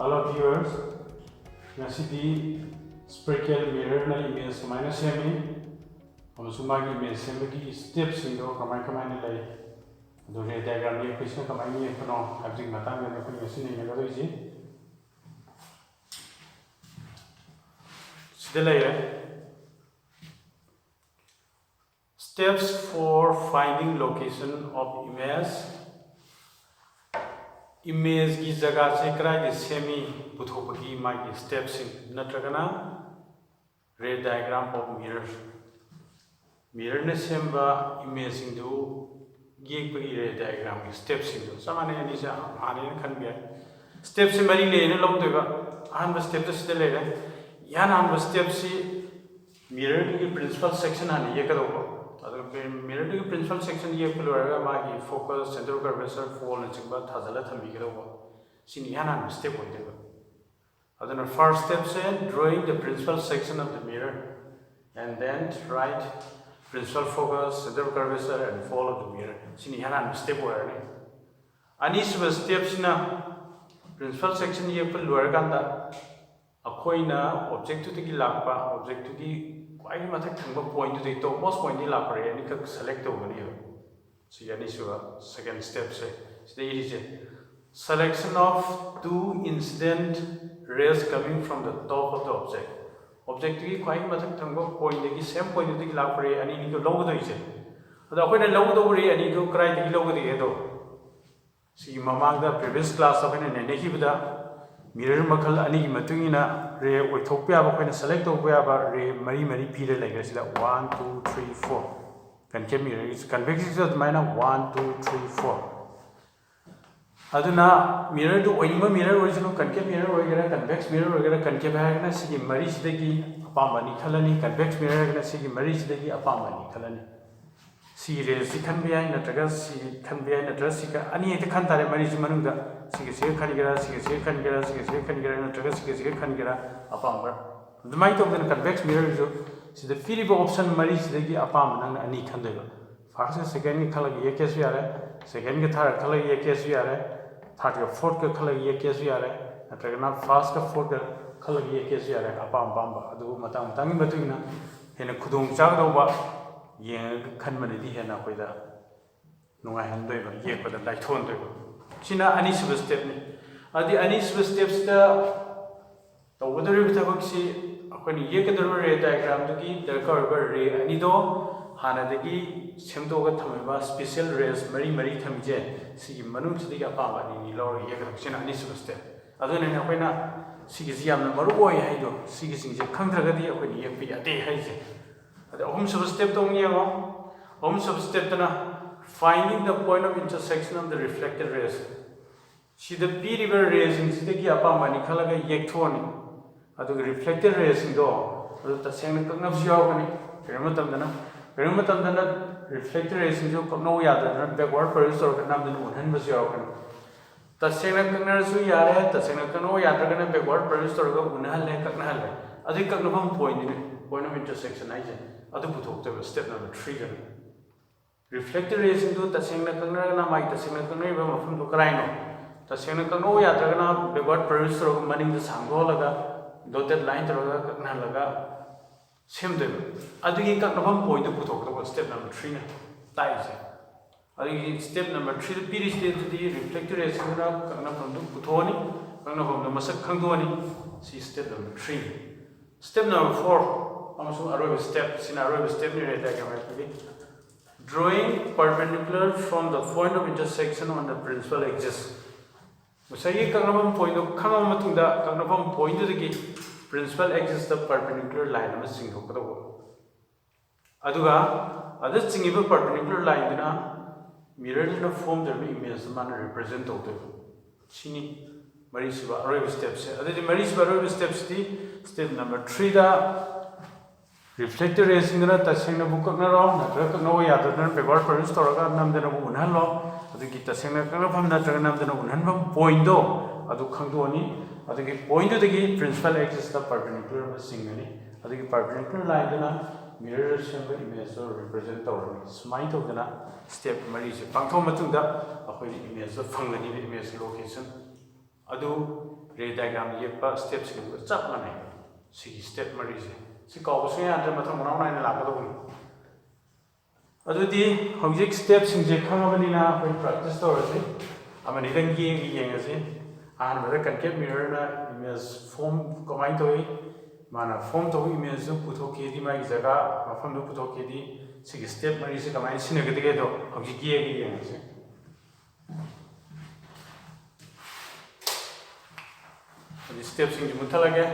Hello viewers, ngasi spherical mirror na image kamai semi amasung magi image semi steps indo kamai lai adu ray diagram ye question kamai ni pano habjik matang ne ko ngasi ni ngado iji sidalai steps for finding location of image की जगह से करा के semi पुथोपकी मागी steps नत्रगना ray diagram of mirror ने Semba image Indu येकपगी ray diagram की steps Indu सामान्य यानी से आने खन गया steps से मरी लेने लोग तो का आन बस step तो सीधे ले रहे यान आन बस step से mirror की principal section आने ये करो mirror की principal section ये पुलवारा मागी focus center of curvature fall न चिंबा थाज़ला थमी करो सिनी यान आन step होते हैं अदर first step से drawing the principal section of the mirror and then write principal focus center of curvature and fall of the mirror सिनी यान आन step होते हैं अनी सब step सिना principal section ये पुलवारा कांदा अकोई ना object तो की लापा object तो की I must have point to the topmost point in la and select over here. So, second step say selection of two incident rays coming from the top of the object. Object is quite much point the same point to the la and you lower the reason. But when I lower the way and you cry the lower the head. See, Mamma, the previous class of an enehibida. Mirror makal ani matungina ray Utopia when select over ray Mari Peter like this 1, 2, 3, 4. Concave mirror is convex is minus 1, 2, 3, 4. Aduna mirror to Oima mirror original concave mirror or convex mirror or concave hagana sigi Maris degi Apamani Kalani, convex mirror sigi Maris degi Apamani Kalani. See rays can be in a tragus, can be in a dressica, any the Kantare Maris Manunga. Sigasi can get a palmer. The might of the convex mirror is the Philip option Maris the Apam and any candle. First, second color Yakesviare, second guitar color Yakesviare, third fourth color Yakesviare, and Tragana fast fourth color Yakesviare, Apam Bamba, Adu Matam Tangi Batuna, and a Kudum Jagova, Yang Kanmanidi and Aquida. No, I hand over yet, but the light tone. China anisba step ni adi anisba steps the water with a boxy when you get the ray diagram to give the curve ray anido hanadagi semdoga tamiba special rays mari tamije see manum to the apama in lower yakin anisba step other than a winner sigiziam maruoy haido sigizing the contragadi when you be a day haze the homes of step on you homes of step finding the point of intersection of the reflected rays. See the P river rays in Sidaki Apamani Kalaga Yektoni. Adu reflected rays in door. The same of Giovanni, Perimatamana, reflected rays in no yada, not backward producer of Namdan and was Yorkan. The same of Kanazu Yare, the same of Kano Yadran, backward producer of Unale Kaknale. Adikaknam point in point of intersection. Aduputok, there was step number 3. Reflected rays into the signal might the signal from the Crino. The signal Yatagana, the word producer of money the Sangolaga, dotted line to Nalaga, same them. I think he got one point to put over step number 3. Ties. I think step number 3 the period state to the reflected rays from the Putoni, from the Masak Kangoni. See step number 3. Step number 4. Almost Arabic steps in Arabic step near a drawing perpendicular from the point of intersection on the principal axis. Say Kangavam point of Kamamatunda, Kangavam point to the principal axis the perpendicular line of a single Aduga, other single perpendicular line in a mirror in a form that image the manner representative. Chini Marisiba Arabic steps. Other than Marisiba Arabic steps, step number 3. Reflected rays in the Tasina Bukaknaro, no Yathan, backward producer, Namdana Unhalo, the Gitasina from the Tranamdana Unhanam, point do, Adu Kangoni, I think it point to the gate, principal axis the perpendicular was singly, I think perpendicular line mirror symbol image or represent or smite of the step Marisi, Pantomatunda, a image of Fangani image location. Adu ray diagram येक्पा step सिंग चप माने सिगी step मरी से सि काउबसु याद्रे मथं मनाव नायना लाकदोबनि अदुदि हौजिक step सिंग जे खंगबनिना अखोय practice तौरसि अमनि दंग येंगसे अहनबदा कनकेव मिरर ना इमेज फॉर्म कमाई तोई माना फॉर्म तो इमेज पुथोकेदि मागी जगह मफम दो पुथोकेदि सिगी स्टेप मरी से कमाई सिनगदिगे दो हौजिक येंगसे स्टेप सिंग मुथलगे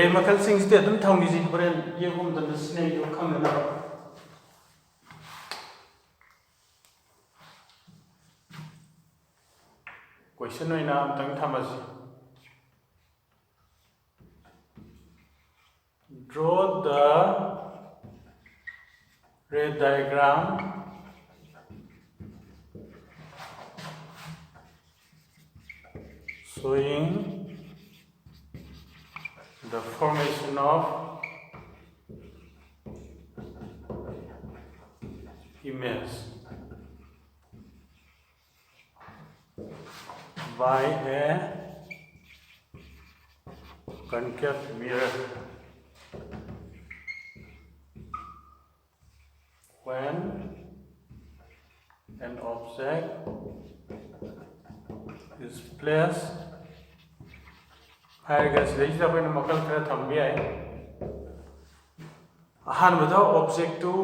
रे मखल सिंग से अदम थौंगी जी बरेन ये गुम दन सिने यो खंगना question होइना अमतंग थमसि draw the ray diagram showing the formation of image by a concave mirror when an object is placed हायरगस लेजिदा कोइन मकल खरा थंबि आइ अहानबदा ऑब्जेक्ट टू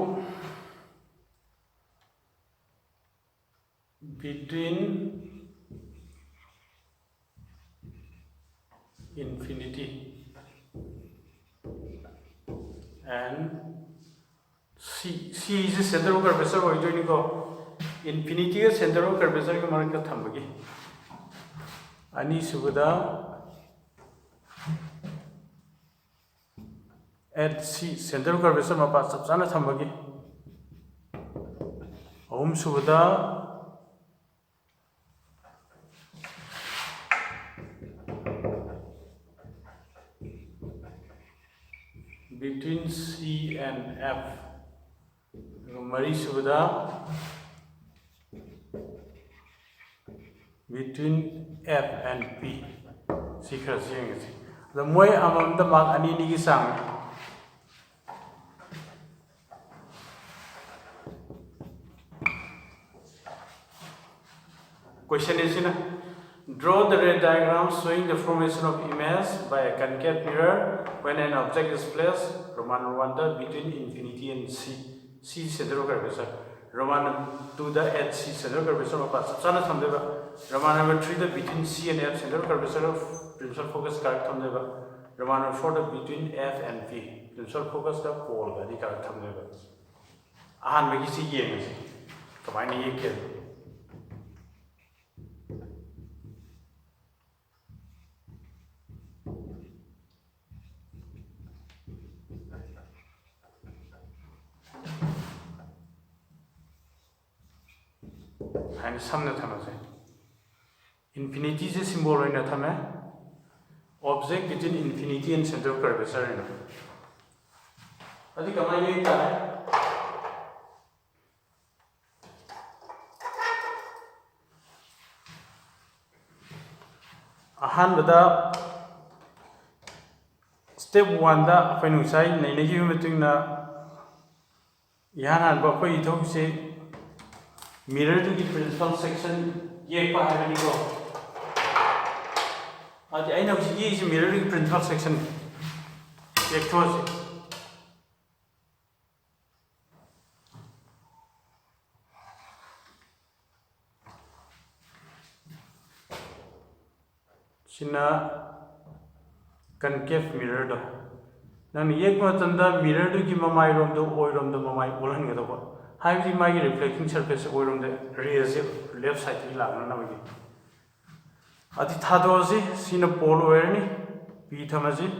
between infinity and C is the center of curvature of the infinity is center of curvature of the Thambagi. Ani Subada at C center of curvature of Sapsana Thambagi. Om Subada between C and F. Mari Subada between F and P. Secret saying the Moy among the Mark Anini sang. Question is draw the ray diagram showing the formation of image by a concave mirror when an object is placed Roman Rwanda between infinity and C center of curvature. Roman 2 the at C center of curvature of Sapsana Thambeva. Roman number 3 the between C and F center of curvature of principal focus correct Thambeva. Roman number 4 the between F and P principal focus the pole the correct Thambeva. Ahan Magisi Yames. Come on, you and some infinity is a symbol in a object between infinity and center of curvature. I think I'm Ahan step 1 the final side, Nagi between the Yana and Bako, you talk say mirror to the principal section Yekpa have any go. At the end of the is mirror to the principal section Yektos. China concave mirror do. Nan Yekmatanda mirror to give my room to oil on the Mamai Olang at the Highly my reflecting surface oil on the rear left side. At the Tadozi, Sinapol Oerni, P. Thomasy,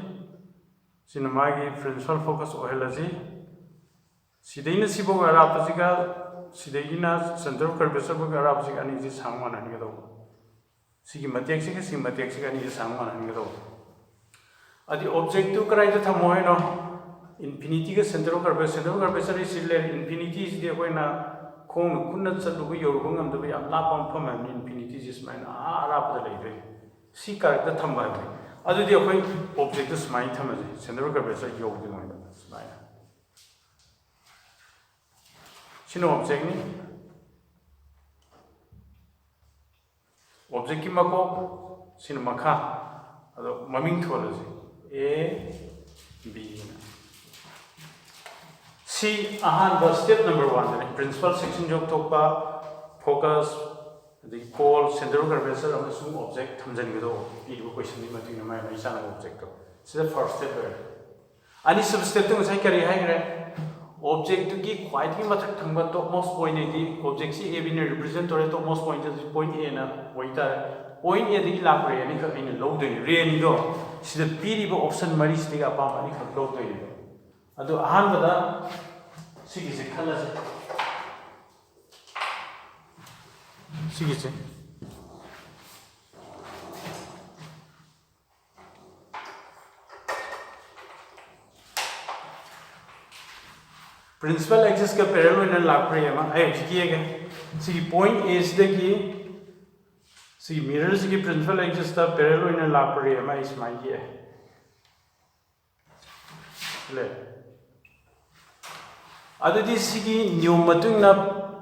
Sinamagi, principal focus oilazi, Sidina Sibo Arapaziga, Sidina, Center of Curvature Arapaziga, and is someone and get over. Sigmatexica, Sigmatexica, and is someone and get over. At the object to correct the Tamoino, infinity ka center of curvature is infinity is the way na khong kunna chalu bu yor bangam da ya la pam pham an infinity is mine ara pa le re si character thamba ba adu de khoi object is mine thama je center of curvature yo de mine mine sino object ni object ki mako sino makha ado maming thola je a b C step number 1 principal section job topa focus the call center of curvature of the object thamjani do e question ni mating mai mai sana object to so the first step ani sub step to sai kari hai gre object ki quite ki mathak thangba to most point ni object si a bin represent or to most point is point a na waita point a di la pre ani ka in low do re ni do si the p ri option mari sti ga pa mari ka low do ni ado ahanbada sigise khalase sigise principal axis ka parallel in lap pre ma ai kiye see point is the ki see mirrors ki principal axis ta parallel in lap pre ma is my here le adudi sigi new matung na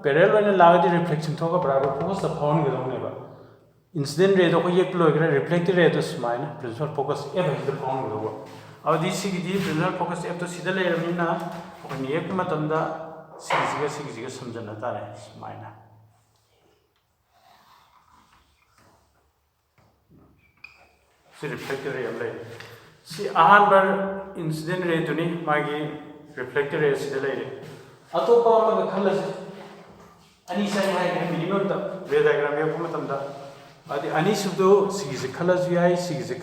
parallel na lagadi reflection thoka bra focus the found gedong ne ba incident ray do ko yek lo gra reflected ray to smile principal focus f is the found gedo adudi sigi di principal focus f to sida le ramina ko ni ek matam da sigi ga samjana ta re smile si reflected ray am le si ahan bar incident ray to ni magi reflected ray sida le atopa ma khalase ani sai hai minimum ta ray diagram ya kuma tamda adi ani subdo sigise khalas vi ai sigise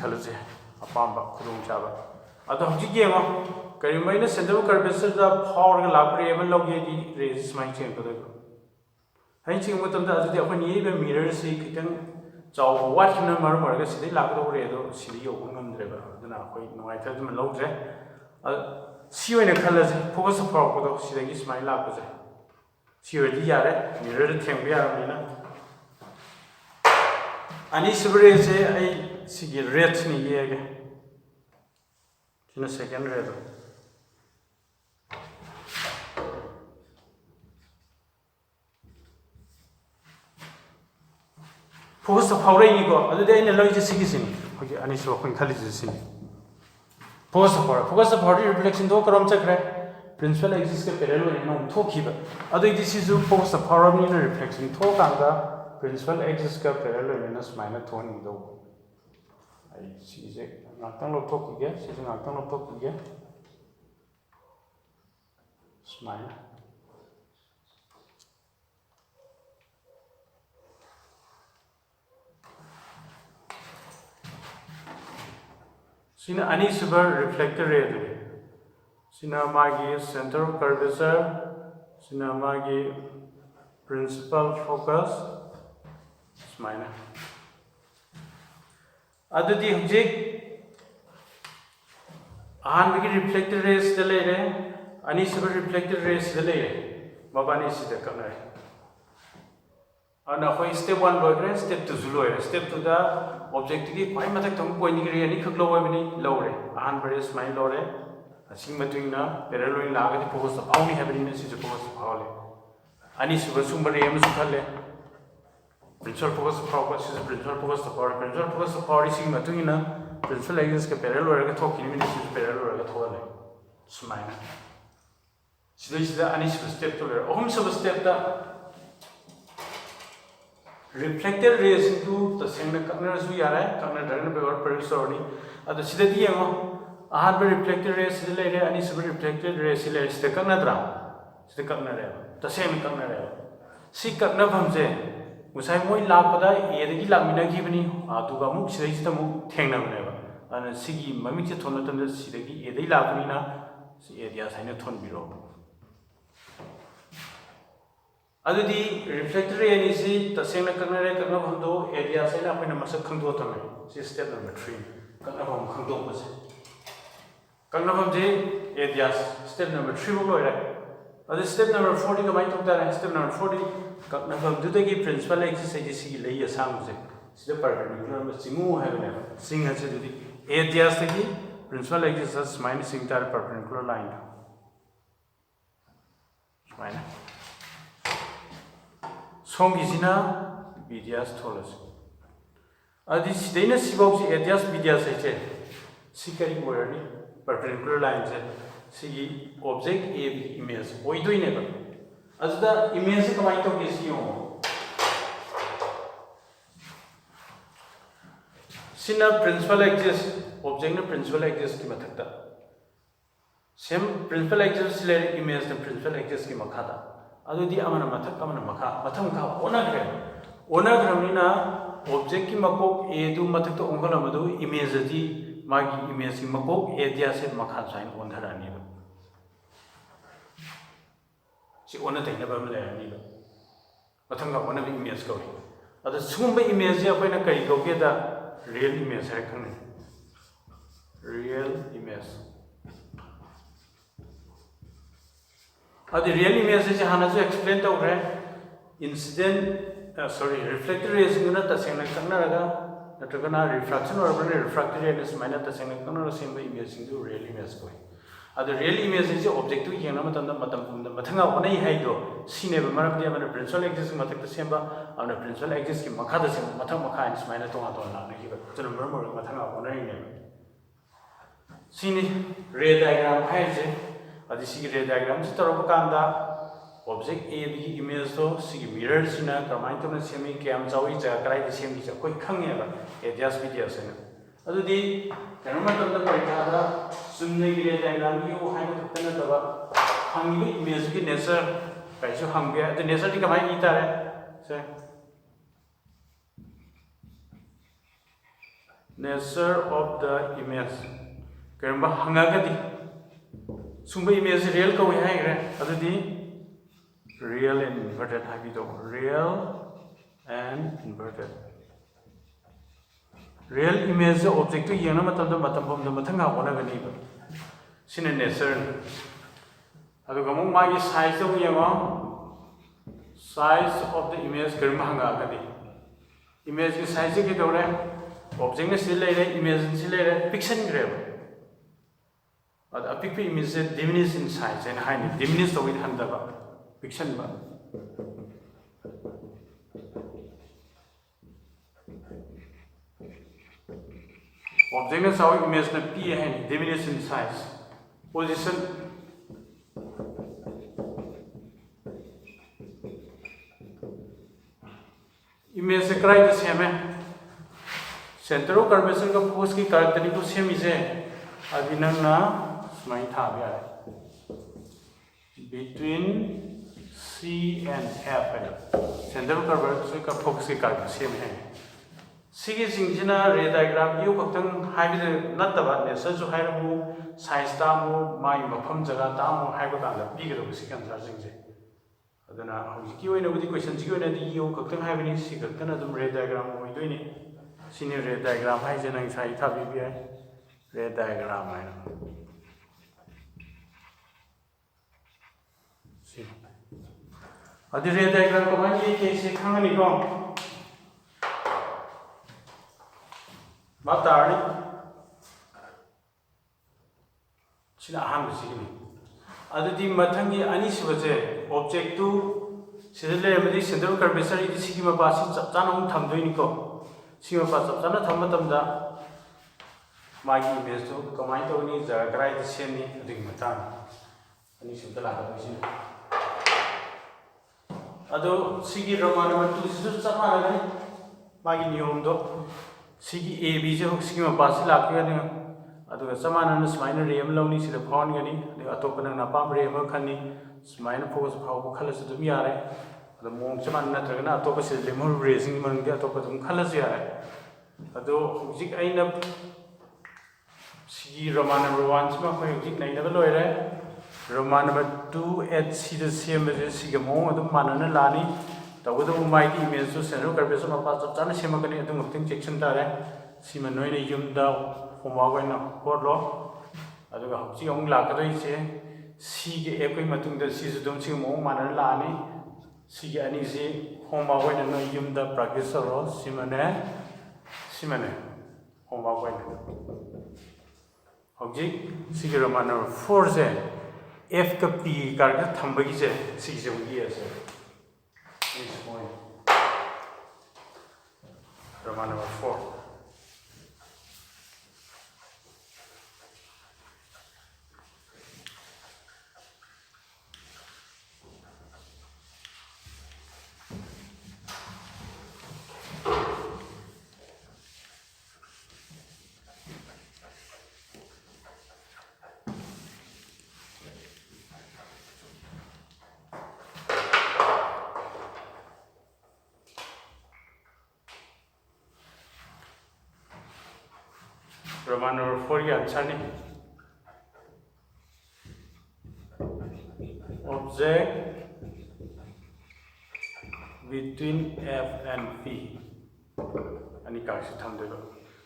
khalas apamba khudum chaba ado hji ge ma kari mai na center of curvature da power ga lapre em loge di rays mai chen ko do hai ching mo tamda adi apani be mirror se kitang chaw wat na mar ga sidai lag do re do sidi yo ngam dre ba dana koi noi ta dum lo dre si oina khalase focus power ko do sidai smile la ko je si odi yare mirror theng bi ar na ani subre se ai sigi red ni ye ga kina second red focus power ni ko adu de ina logi sigi sin hoki ani so khoi khali je sin focus power reflection do karam chakre principal axis ke parallel in nom thoki ba adu this is focus power ni reflection thoka ga principal axis ka parallel in smile thon do ai si je ngakang lo thoki ge si je ngakang lo thoki ge smile sina ani super reflector ray do sina magi center of curvature sina magi principal focus smile adudi object an bigi reflector rays de le re ani super reflector rays de le mabani sida kana ana khoi step 1 lo re step 2 zulo re step 2 da object ki pai matak thong point ni re ani khak lo wai ni lo re an bare smile lo re asing matwing na parallel la ga di focus paw ni habini na si je focus paw le ani super sumber em su thale principal focus power is principal focus power is matwing na principal axis ke parallel ga thok ni si parallel ga thole smile sida ani step to le ohum sub step da reflected rays into the same corner su yara corner darna be or producer ni adu sida di yango ahan be reflected rays le re ani sub reflected rays le sida corner dra sida corner re the same corner re si corner bhamje musai moi lakpada e de gi lamina gi bani adu ga mu sida sida mu thengna bane ba ana sigi mami che thon tam sida gi e de lakuni na si area saina thon biro adudi reflector ray ni si tasengna karna bhamdo area saina apna masak khangdo tame si step number 3 karna bham khangdo ba se Kangnafamji areas step number 3 buk loire. Adu step number 40 kamai tokta step number 40 kangnafam dudagi principal axis ai sigi lei asangse. Sida perpendicular ma singu haibane. Sing ha chedi areas tagi principal axis as minus sing tar perpendicular line. Mana? Songi sina bidias tholas. Adi sidaina sibausi areas bidias ai che. Sikari word perpendicular line se sigi object a image oidoi neba azuda image se kamai to kesiyo sina principal axis object na principal axis ki mathakta same principal axis le image na principal axis ki makhada adudi amana mathak amana makha matham kha ona gramina object ki makok a du mathak to ongala madu image di magi image ki makok area se makha sign on dharani ba si ona taina ba mala ni ba mathanga ona bi image ko ada sumba image ya koina kai ko ke da real image hai khang real image adi real image se hana se explain ta ure incident reflected rays na ta sengna kanna raga natragana refraction or refracted rays maina ta sengna kanna simba image sindu real image ko adu real image is objective yengna matam mathanga onai haido sine ba maram dia mana principal axis mathak ta semba amna principal axis ki makha da sem mathang makha is maina to la na ki ba tun mar mathanga onai ne sine ray diagram hai je adi si ray diagram se taro kanda object a b image to si mirror sina kamai to na semi cam chawi ja krai de sem ki ja koi khang ya ba areas video se na adu di kanama tam da parikha da sunne gi ray diagram gi o hai na tana da ba hangi image ki nature kai so hang ya the nature di kamai ita re se nature of the image karamba hanga ga di sumba image real ko hai re adu di real and inverted habido real and inverted real image object to yena matam da mathanga ona gani ba sine nature adu gamong magi size to yema size of the image karma hanga gani image ki size ki dore object ne sil lai image sil lai pixel grab ad apik pe image diminish in size and high diminish to with handa ba pixel ba object is how image na p hai diminish in size position image se krai the same center of curvature ka focus ki characteristic ko same is adinang na smai tha bya between C and F center of curvature ka focus ki characteristic same hai sigi singina ray diagram yu khotang haibide nattaba nature ju hairamu size ta mu mai mafam jaga ta mu haiba ka da bi garo si kan sar singje adana hoji ki oina budi question ji oina di yu khotang haibini si khotana dum ray diagram hoi doini sini ray diagram hai je nang sai tha bi ai ray diagram hai si adi ray diagram ko mai ke se khangani ko Matari China Ham Signi. Other the Matangi Aniswaze, object to Sidle Central Curvature, the Sigma Passi, Tanam Tamduinico, Sima Pasana Tamatamda, Magi Besto, Commandoni, the Grai the Semi, the Matan, Anisha. Although Sigi Romano to Samara, Magi Nyondo. Sigi A B J Sigi Pasi Lakian, Adu Saman Sminer Ram Loni, the Pond Gani, the Atopan and Apam Ram Kani, Sminer Pose of how colors to Miare, the Monchaman Natrana, Topas is the moon raising Manga Topatum Colors Yare. Ado Zik Aina Sigi Roman number 1, Smoking Naina Loire, Roman number 2 at see the same as Sigamo, the Manana Lani. Tawadu mighty image to Central Curvature of parts of Tana Simakani and Section Tare, Simanoina Yumda, Homawena, Porlo, ꯑꯗꯨꯒ ꯍꯧꯖꯤꯛ ꯑꯃꯨꯛ ꯂꯥꯛꯀꯗꯣꯏꯁꯦ ꯁꯤꯒꯤ ꯑꯦꯞꯀꯤ ꯃꯇꯨꯡꯗ ꯁꯤꯁꯨ ꯑꯗꯨꯝ ꯁꯤꯒ ꯃꯑꯣꯡ ꯃꯥꯟꯅꯅ ꯂꯥꯛꯑꯅꯤ ꯁꯤꯒꯤ ꯑꯅꯤꯁꯤ ꯍꯣꯝꯋꯥꯔꯛ ꯑꯣꯏꯅ ꯅꯣꯏ ꯌꯨꯝꯗ ꯄ꯭ꯔꯥꯛꯇꯤꯁ ꯇꯧꯔꯣ ꯁꯤꯃꯅꯦ ꯍꯣꯝꯋꯥꯔꯛ ꯑꯣꯏꯅ ꯍꯧꯖꯤꯛ ꯁꯤꯒꯤ ꯔꯣꯃꯥꯟ ꯅꯝꯕꯔ 4ꯁꯦ Fꯒ P ꯀꯥꯔꯒ ꯊꯝꯕꯒꯤꯁꯦ ꯁꯤꯒꯤꯁꯦ ꯑꯃꯨꯛ ꯌꯦꯁꯦ Roman number 4. Roman number 4 की आंसर नहीं object between F and P अनि कागज थम देगा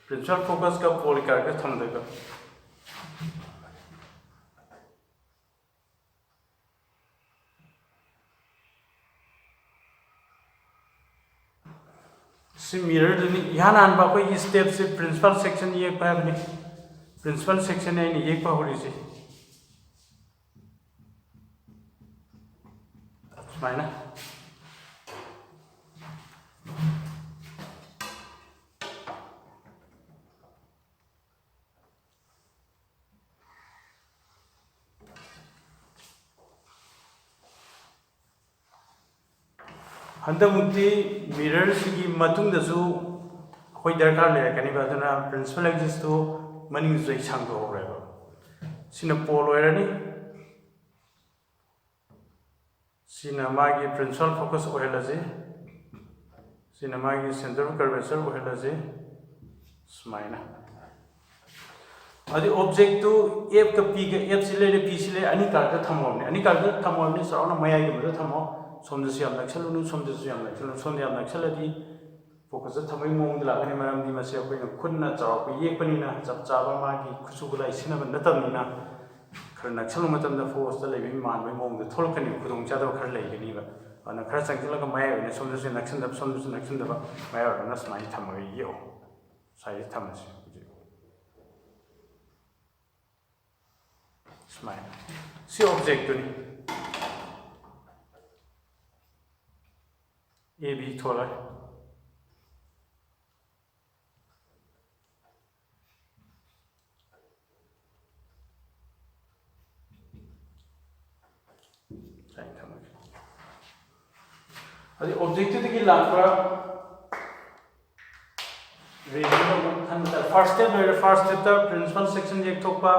प्रिंसिपल फोकस का पोल करके थम देगा सी मिरर दनी यहाँ नान बाको ये स्टेप से प्रिंसिपल सेक्शन ये एक पाया बनी प्रिंसिपल सेक्शन है नहीं एक पा हो रही सी स्माइना हंदमुक्ति मिरर की मतुंग दसु कोई दरकार ले रखनी बात ना प्रिंसिपल एक्सिस तो मनिंग जो इच्छांग तो हो रहा है सिना पोल वाला नहीं सिनेमा की प्रिंसिपल फोकस ओहेला जे सिनेमा की सेंटर कर्वेचर ओहेला जे स्माइना अदि ऑब्जेक्ट तो एफ का पी का एफ सिले पी सिले अनि कार्ड थमोने सराउना मया की मदद थमो सोमदसु याम नक्सलुनु सोमदसु याम नक्सलुनु सोमदे याम नक्सलदि फोकस थमै मोंग लागनि मरमदि मसे अखोइना खुन्ना चावको येकपनिना चप चाबा मागी खुसुगुलाई सिनब नतमनिना खर नक्सलु मतमदा फोकस त लेबि मानबै मोंग थोलकनि खुदोंग चादो खर लेगनिबा अन खर चंगलगा माया ने सोमदसु नक्सलदब माया न स्माइ थमगै यो साइ थमसि स्माइ सी ऑब्जेक्ट नि A B थोड़ा अभी ऑब्जेक्टिव की लापरा फर्स्ट स्टेप प्रिंसिपल सेक्शन एक थोपा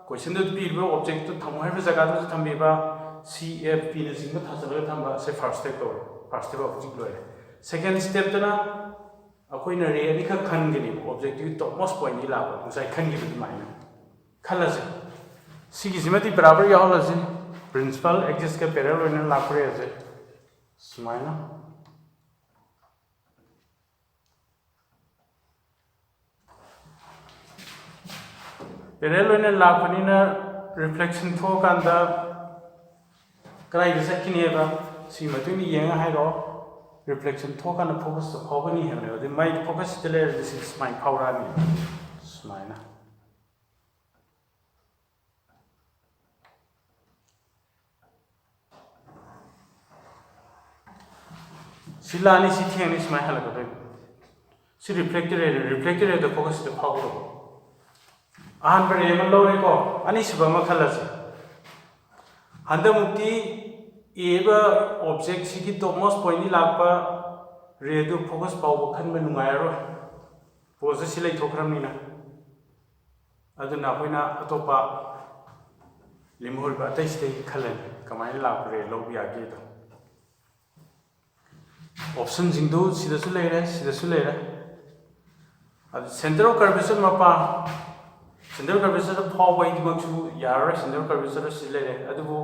क्वेश्चन तो पीबो ऑब्जेक्ट तो थमो है जगह तो थम्बीबा C F P ने सिंग था चलगा थम्बा से फर्स्ट स्टेप को फर्स्ट स्टेप ऑब्जेक्ट लोए सेकंड स्टेप तना अखोइना रे अनि ख खनगनि ऑब्जेक्टिव टॉप मोस्ट पॉइंट नि लाबो मुसाइ खनगि बि माइना खलसे सिगिसिमति बराबर यावलसे प्रिंसिपल एक्सिस के पैरेलल ओइना लाखरे जे स्माइना पैरेलल ओइना लाखनिना रिफ्लेक्शन थो कांदा कराइ दिसकिनि एबा सी मतुनि येंगा हाइरो रिफ्लेक्शन थोका ना फोकस तो होगनी है ने ओदि माइ फोकस तले दिस इज माइ फावरानि स्माइना सिलानी सी थेंनि स्माइ हलको दे सी रिफ्लेक्टेड द फोकस तो फावरो आन पर एमन लोरे को अनि सिबा मखलसे हंदमुक्ति एबा ऑब्जेक्ट सी की टॉपमोस्ट पॉइंट नि लापा रेडो फोकस पाव खनबा नुगायरो पोज सि लै थोखरमनिना अदुना अखोइना अतोपा लिमहोलबा अतैस्ते खलन कमाइन लापरे लौबि आगे तो ऑप्शन जिंदो सिदसु लेरे अब सेंटर ऑफ कर्वेचर मपा सेंटर कर्वेचर फावबाय दिमकसु यारो सेंटर कर्वेचर सि लेरे अदुबो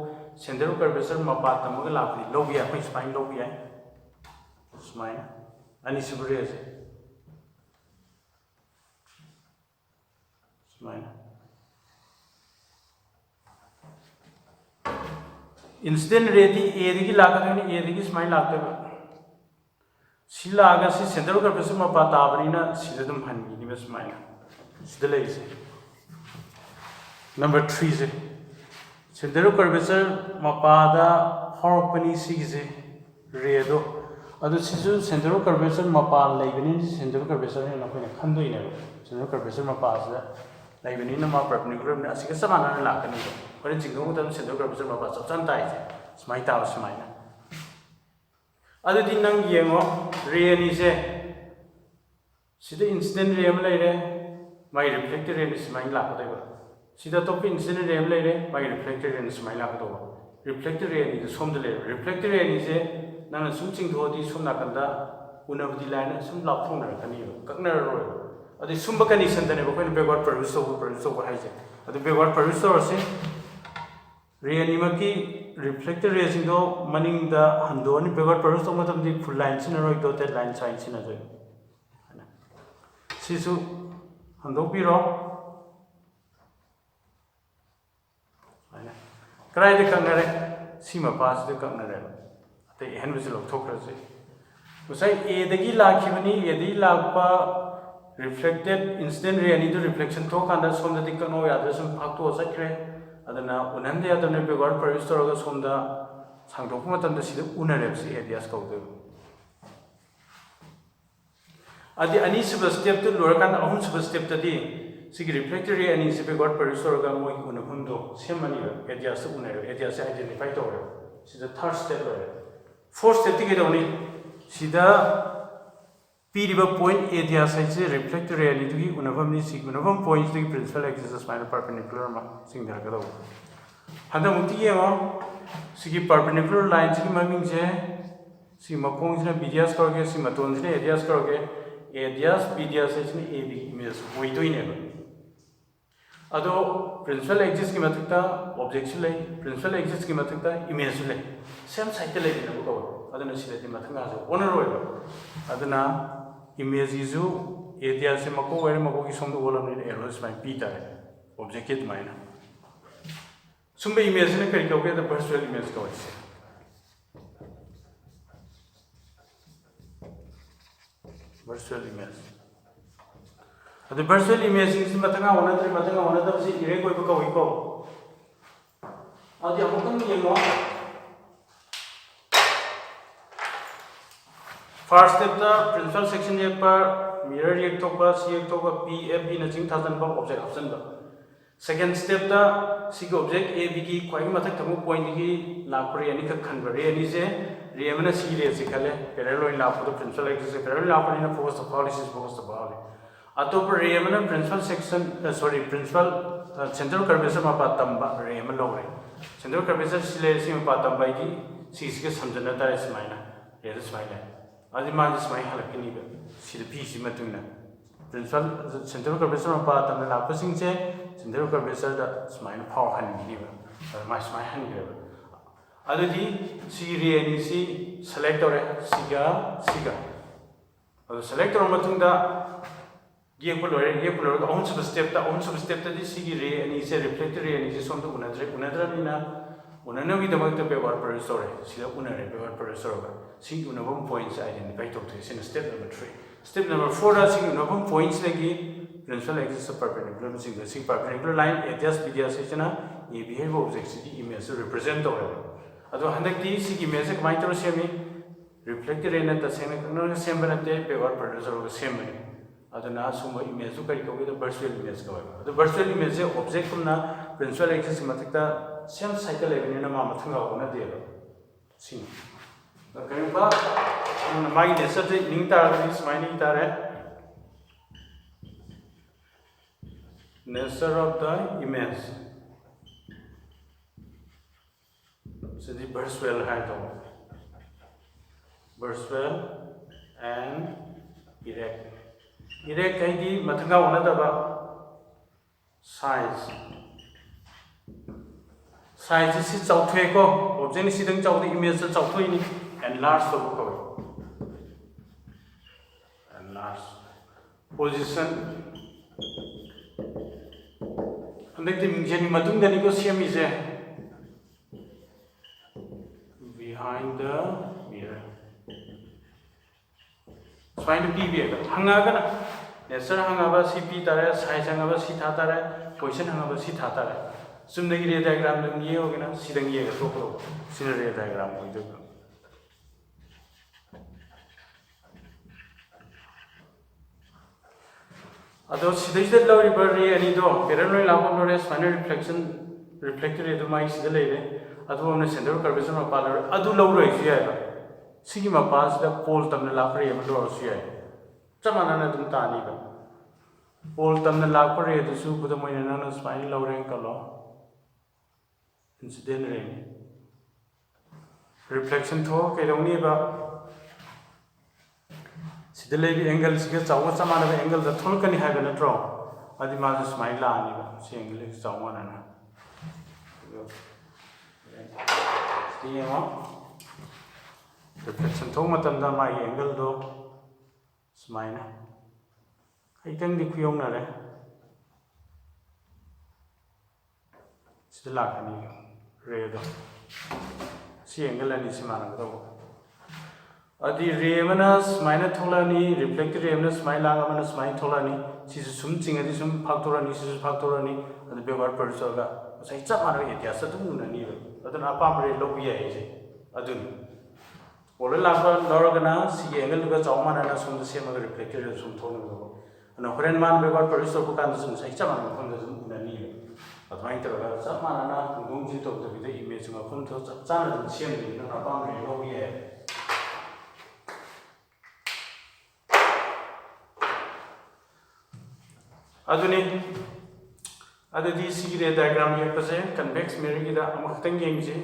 सेंटर कर्वेचर मपा तमगा लापि लौबि आखै स्पाइन लौबि आइ स्माइन अनि सुबरे स्माइन incident ready A digi lakadoni A digi smai lakdeba si laga si central curvature mapa tabanina sidadum hangi ni smai sidala ise number 3 se central curvature mapa da horpani sigise redo adu sisu central curvature mapa laibani central curvature na koina khandoi ne central curvature mapa sa laibani na ma perpendicular na asiga samana na lakani do ore jingong udam central curvature mapa chapchan tai je smai ta smai na adu din nang yengo re ni se sida incident re am laire mai reflected ray ni smai lakadeba sida top incident ray am laire mai reflected ray ni smai lakado reflected ray ni som de le reflected ray ni se nang sum ching tho di sum na kan da unabdi line sum lap phong na kan ni kakna ro adi sum ba condition da ne ba ko backward produce so hai je adi backward producer se ray ni ma ki reflected ray sing do maning da hando ni backward produce so matam di full line sin ro dotted line sign sin na jo sisu hando pi ro ana krai de kan re sima pass de kan re te hen bi lo thok ra se usai a dagi lakhibani a dagi lakpa reflected incident ray ani to reflection to kan da som da dikano ya da sum phak to sakre adana unan de adana backward produce ro ga som da sang do kuma tan da sida unare se ideas ko de adi ani sub step to lower kan ahum sub step tadi sigi reflector ray ani se backward producer ga moi unahum do semani area se unare area se identify to re sida third step lo fourth step ti ge doni sida piriba point area size reflector ray ani gi unahum ni sig unahum points the principal axis is minor perpendicular ma sing dar ga do handa mukti ye ma sigi perpendicular line sigi maming je si makong sina bidias korge si maton sina areas korge areas bidias sina ab image hoi doi ne ado principal axis ki mathakta object lei principal axis ki mathakta image lei same side lei ne ko adana sida di mathanga so honor oi adana image isu area se mako were mako ki som do golam ne errors mai p ta object kit mai na sumbe image ne kari ko ke the virtual image ko se virtual image the virtual image is matanga one da si ire ko ko ko adi amukang yemo first step the principal section ye par mirror ye to pa si ye to pa p f b na ching thousand ba object option ba second step the sig object a b ki kwai mathak thamu point ki lapre ani ka khanbare ani je remna si re se khale parallel la photo principal axis parallel la photo na focus of policies focus of bali atop remna principal section principal central curvature ma pa tamba rem lo re central curvature sile si ma pa tamba ki si ke samjana ta ismaina re ismaila adi ma ismail halakini ba si p si matuna principal central curvature ma pa tamba la pasing che central curvature da ismail power han ni ba ma ismail han ni ba adudi si re ni si select ore siga adu select ore matunda ye pulo on sub step ta di sigi re ani se reflector re ani se som to unadra ni na unana wi damak ta backward producer re sida unare backward producer ga sing unabam points identify to in step number 3 step number 4 da sing unabam points lagi principal axis perpendicular sing perpendicular line adjust media section a behave object the image represent to ado handak di sigi image kamai to semi reflector re na ta same banate backward producer ga same ni adana suma image to kari ko the virtual image ko the virtual image se object kumna principal axis mathakta same cycle event na ma mathanga ona de sin the kari ba mai ne sat ning tar is mai ning tar hai nature of the image so the virtual height virtual and erect kaidi mathanga ona daba size is chauthwe ko object si dang chaude image chauthoi ni enlarge to ko enlarge position and the mingeni matung dani ko semi je sumai to PB hangagana nature hangaba CP tare size hangaba C tare position hangaba C tare sum the area diagram the ye ogana sidang ye ga to scenario diagram ko ido ado sidai da lawi bari ani do parallel labo no res final reflector edu mai sida leire adu amna center curvature ma pala adu law roi su ya sigi ma pas da pole tamna la pre ma do su ya chamana na dum ta ni ba pole tamna la pre edu su buda moi na na spine law reng kalo incident reng reflection tho ke dong ni ba sida lebi angle siga chawa chamana ba angle da thol kani ha ga na tro adi ma su spine la ni ba si angle chawa na na reflection thong matam da mai angle do smile na ai tang di khuyong na re sila ka ni re do si angle ani simana do adi re mana smile na thola ni reflector re mana smile la mana smile thola ni si sum ching adi sum factor ni si factor ni adi bevar producer ga sai chamana ye tia sa tu na ni aduna apam re lo bi ye je adun Ola lapa loragana si angle ga chawma na sum se ma reflector sum thon go ana horen man bebar producer ko kan sum sai chama ko sum na ni admai ta ga chama na ngum ji to to bi image ma phun tho cha na sim ni na apam re lo bi ye aduni adadi sigire diagram ye pase convex mirror gi da amakhtang yeng ji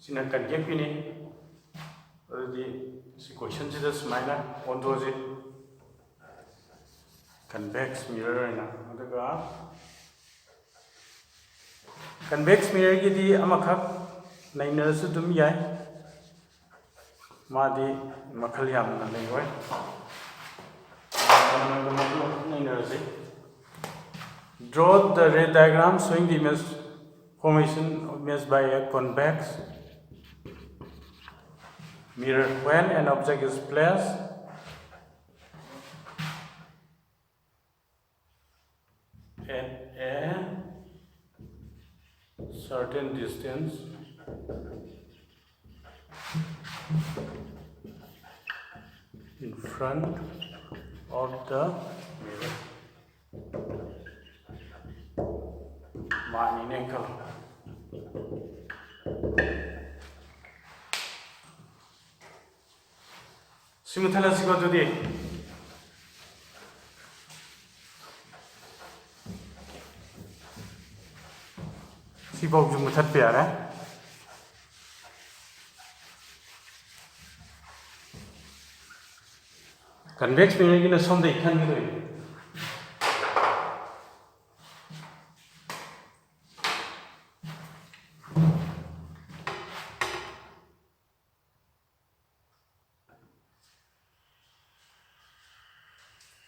sina kan ge pini adadi si question ji da smile on do ji convex mirror na adaga convex mirror gi di amakhak naina su dum yai ma di makhal yam na nei wai naina ji Draw the ray diagram showing the image formation of image by a convex mirror when an object is placed at a certain distance in front of the mirror. Mani nengkal. Simutala sigo tudi. Si bog jung mutat pe ara. Convex mirror gi na som dei khan gi doi.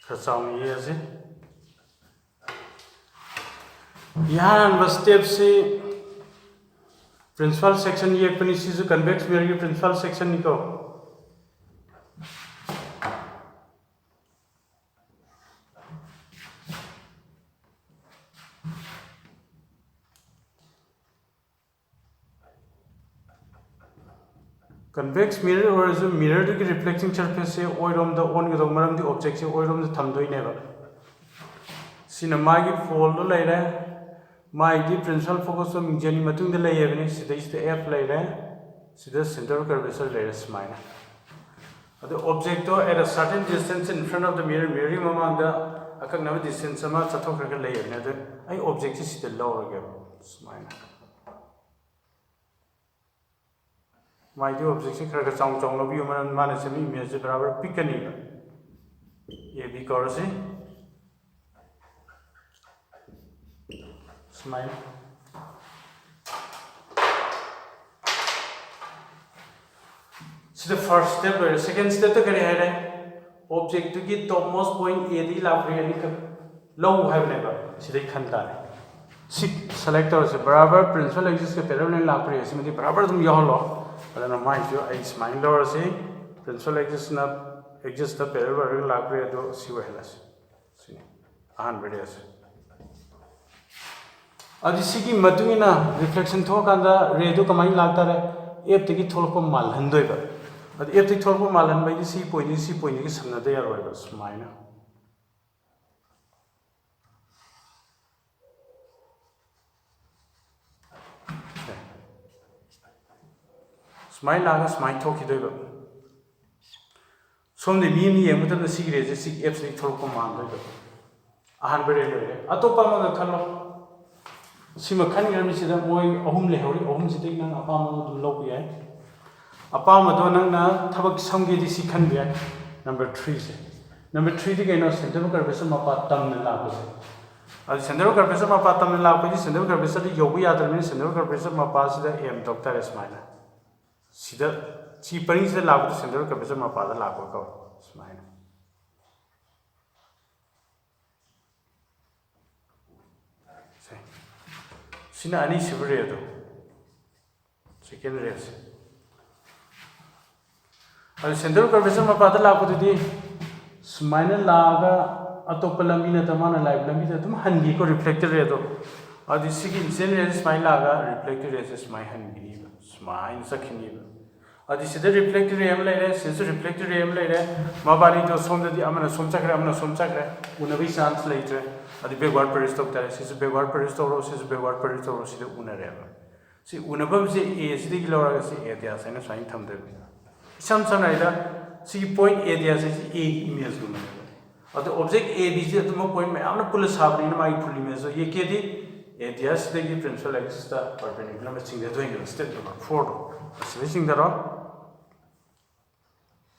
Kasam ye se yahan bas step se principal section ye pani si jo convex mirror ki principal section ni ko convex mirror or as a mirror to reflecting surface se oirom the on go maram the object se oirom the thamdoi neba cinema gi fold lo leire mai di principal focus of mingeni matung de lei evni sida is the f leire sida center curvature leire smile the object at a certain distance in front of the mirror mirror mamang da akak na distance ma chathok ka lei evni the ai object is the lower ga smile My dear objection kara chong chong lo bi man se mi image barabar pikani ye bi kar se smile so the first step or second step to kare hai object to ki topmost point a di la ani ka low have never sidai khanda selector se barabar principal axis ke parallel la pre se mi barabar tum yo lo But my view is mind or say principal axis na edges the parallel lagre do see welas see reas adi sigi matungina reflection thokanda ray do kamai lagtare f tiki tholko mal handoiba adi f tiki tholko mal hanbai si point ki samna de yaroiba smaina smile laga smile thoki doiba somne mimi yengmutam na sigre je sig f tiki tholko mal doiba ahan bere lore atopa ma khalo sima khani garmi sida moi ahum le hori ahum sida nang apama dum loku yai apama do nang na thabak samge di si khan bi number 3 se number 3 di kaino center curvature mapa tam na la se adi center curvature mapa tam na la ko di center curvature di yobu ya dar min center curvature mapa sida m doctor smile sida chi paring sida la ko center curvature mapa da la ko smile sina ani sibure do second race adi center curvature mapa da la ko di smile laga atop lambi na tamana live lambi da tum hangi ko reflector re do adi sigi general smile laga reflector re smile hangi smile sakhini adi sida reflector re am lai re sense reflector re am lai re mabani do somda di amana somchakra unabi chance lai tre adi backward press to tare sis backward press to ro sida unare si unabam se a sida ki lora si a dia sa na sign tham de sam ida si point a dia se a image gu mane adi object a b se to point me amna pula sabri na mai full image ye ke di a dia sida ki principal axis da perpendicular ma chingde doing step number 4 switching da ro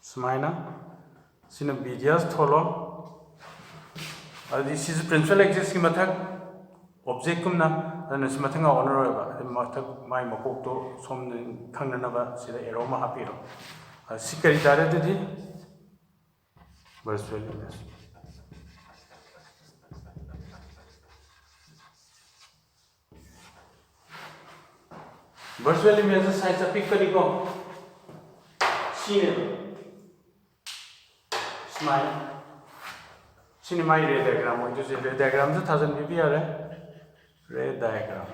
smaina sina bidias tholo adi sis principal axis ki mathak object kumna ana simathanga honor ba mathak mai makok to som khangna na ba sida arrow ma hapiro sikari dare di virtual image virtual image size pick kari ko sine smile cinema ray diagram ho jo ray diagram se thajan bi are ray diagram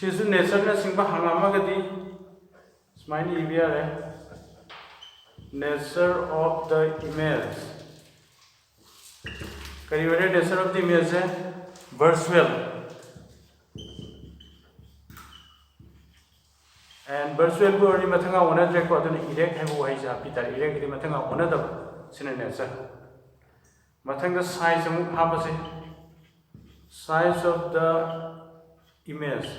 sisu nature na singba hangama gadi smile bi are nature of the image kari wale nature of the image hai virtual and virtual ko ri mathanga one record na erect hai wo hai ja pi tar erect ri mathanga one da sine nature mathanga size mu ha ba se size of the image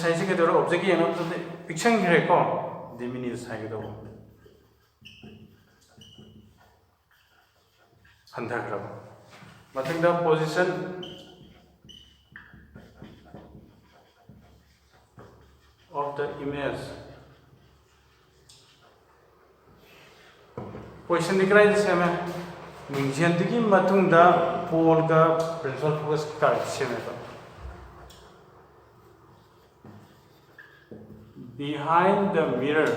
size ke doro object ye no to picture gre ko diminish hai do handa gra mathanga position of the image position दिख रहा है जिससे हमें निंजियंत की मतुंगा पोल का principal focus का इससे में तो behind the mirror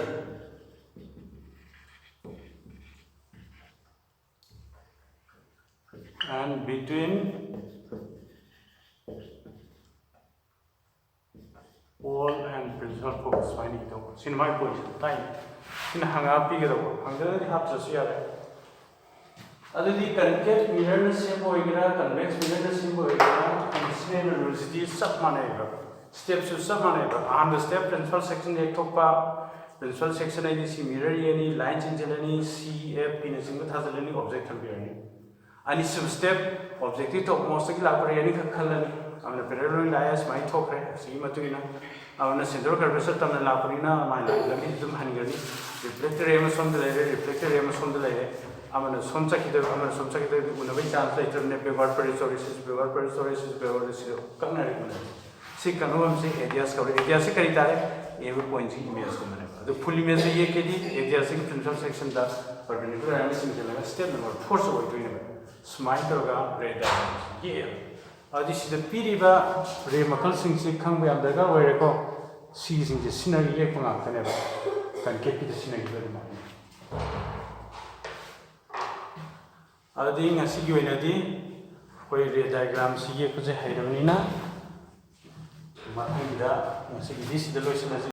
and between pole and principal focus finding the cinema position time in hang up big hang have to see it other the concave mirror the same boy convex mirror the same boy and same university sub maneuver steps to sub maneuver on the step principal section ek thokpa principal section ID see mirror any lines in jelani CF in a single thousand object can be any and some step objective to most like any khalani amna parallel layers mai thokre si matuna amna center curvature tamna la purina mai lami dum hangani reflector em som de lere amna somchaki de unabai chance later ne backward resources kanna re si kanum si areas cover areas se kari tare ev point image ko mane the full image ye ke di areas principal section da perpendicular analysis step number 4 so to smile ka red ye ꯑꯗꯨꯗꯤ ꯁꯤꯗ ꯄꯤꯔꯤꯕ ꯔꯦ ꯃꯈꯜꯁꯤꯡꯁꯤ ꯈꯪꯕ ꯌꯥꯝ ꯗꯔꯀꯥꯔ ꯑꯣꯏꯔꯦꯀꯣ ꯁꯤꯁꯤꯡꯁꯦ ꯁꯤꯅꯒꯤ ꯌꯦꯛꯄ ꯉꯥꯛꯇꯅꯦꯕ ꯀꯟꯀꯦꯚꯀꯤꯗ ꯁꯤꯅꯒꯤꯕ ꯑꯗꯨꯃꯥꯏꯅ ꯑꯗꯨꯗꯤ ꯉꯁꯤꯒꯤ ꯑꯣꯏꯅꯗꯤ ꯑꯩꯈꯣꯏ ꯔꯦ ꯗꯥꯏꯒ꯭ꯔꯥꯝꯁꯤ ꯌꯦꯛꯄꯁꯦ ꯍꯩꯔꯕꯅꯤꯅ ꯃꯊꯪꯗ ꯉꯁꯤꯒꯤꯗꯤ ꯁꯤꯗ ꯂꯣꯏꯁꯤꯜꯂꯁꯤ